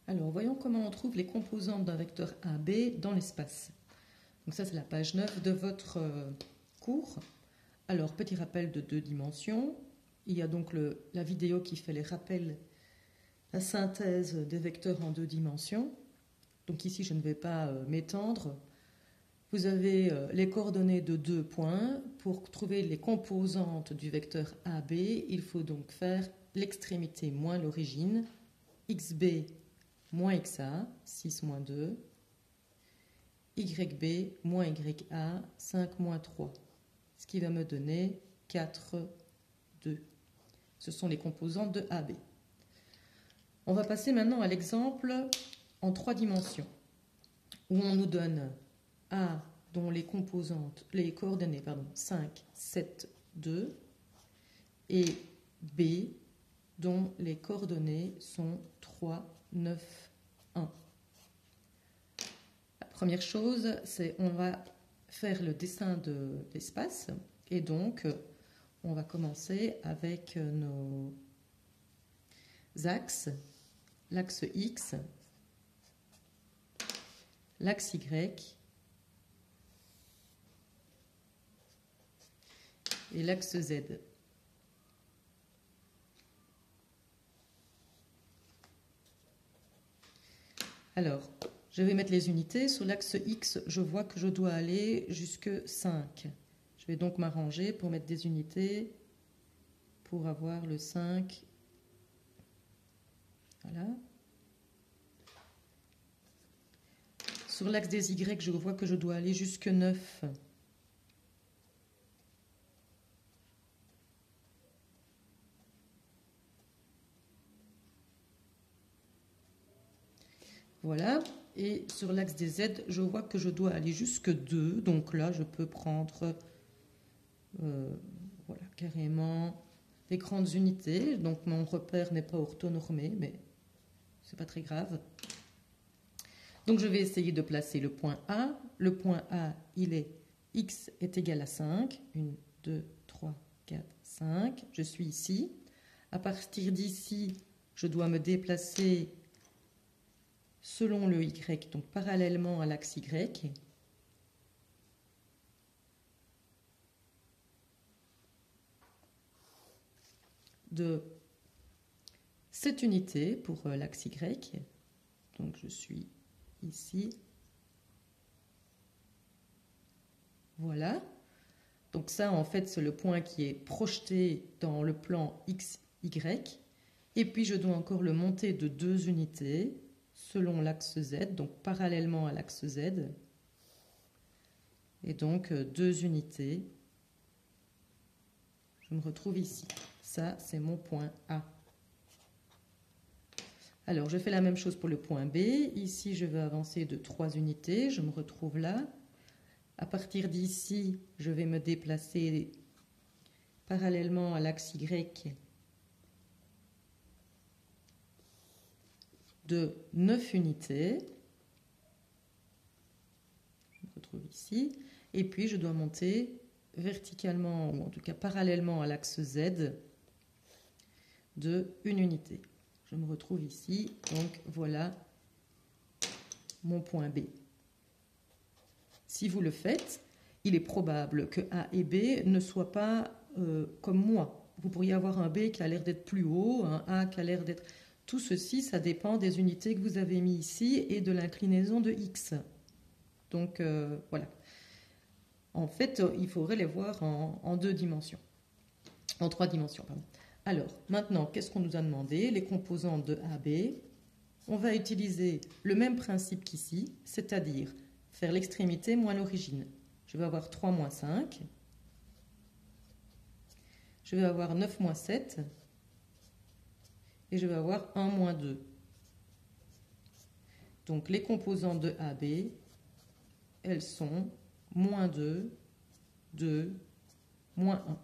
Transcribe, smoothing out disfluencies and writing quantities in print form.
Alors, voyons comment on trouve les composantes d'un vecteur AB dans l'espace. Donc ça, c'est la page 9 de votre cours. Alors, petit rappel de 2 dimensions. Il y a donc la vidéo qui fait les rappels, la synthèse des vecteurs en 2 dimensions. Donc ici, je ne vais pas m'étendre. Vous avez les coordonnées de 2 points. Pour trouver les composantes du vecteur AB, il faut donc faire l'extrémité moins l'origine, xb moins xa, 6 moins 2, yb moins ya, 5 moins 3, ce qui va me donner 4, 2. Ce sont les composantes de AB. On va passer maintenant à l'exemple en 3 dimensions, où on nous donne A dont les coordonnées 5, 7, 2, et B dont les coordonnées sont 3, 9, 1. La première chose, c'est on va faire le dessin de l'espace, et donc on va commencer avec nos axes, l'axe X, l'axe Y et l'axe Z. Alors, je vais mettre les unités. Sur l'axe X, je vois que je dois aller jusque 5. Je vais donc m'arranger pour mettre des unités pour avoir le 5. Voilà. Sur l'axe des Y, je vois que je dois aller jusque 9. Voilà. Et sur l'axe des Z, je vois que je dois aller jusque 2. Donc là, je peux prendre voilà, carrément des grandes unités. Donc mon repère n'est pas orthonormé, mais c'est pas très grave. Donc je vais essayer de placer le point A. Le point A, il est x est égal à 5. 1, 2, 3, 4, 5. Je suis ici. À partir d'ici, je dois me déplacer selon le y, donc parallèlement à l'axe y. De 7 unités pour l'axe y. Donc je suis ici. Voilà. Donc ça, en fait, c'est le point qui est projeté dans le plan x, y. Et puis je dois encore le monter de 2 unités selon l'axe Z, donc parallèlement à l'axe Z. Et donc 2 unités. Je me retrouve ici. Ça, c'est mon point A. Alors, je fais la même chose pour le point B. Ici, je vais avancer de 3 unités. Je me retrouve là. À partir d'ici, je vais me déplacer parallèlement à l'axe Y de 9 unités. Je me retrouve ici. Et puis, je dois monter verticalement, ou en tout cas parallèlement à l'axe Z de 1 unité. Je me retrouve ici, donc voilà mon point B. Si vous le faites, il est probable que A et B ne soient pas comme moi. Vous pourriez avoir un B qui a l'air d'être plus haut, un A qui a l'air d'être... Tout ceci, ça dépend des unités que vous avez mis ici et de l'inclinaison de X. Donc voilà. En fait, il faudrait les voir en 2 dimensions. En 3 dimensions, pardon. Alors, maintenant, qu'est-ce qu'on nous a demandé? Les composantes de AB. On va utiliser le même principe qu'ici, c'est-à-dire faire l'extrémité moins l'origine. Je vais avoir 3 moins 5. Je vais avoir 9 moins 7. Et je vais avoir 1 moins 2. Donc, les composantes de AB, elles sont moins 2, 2, moins 1.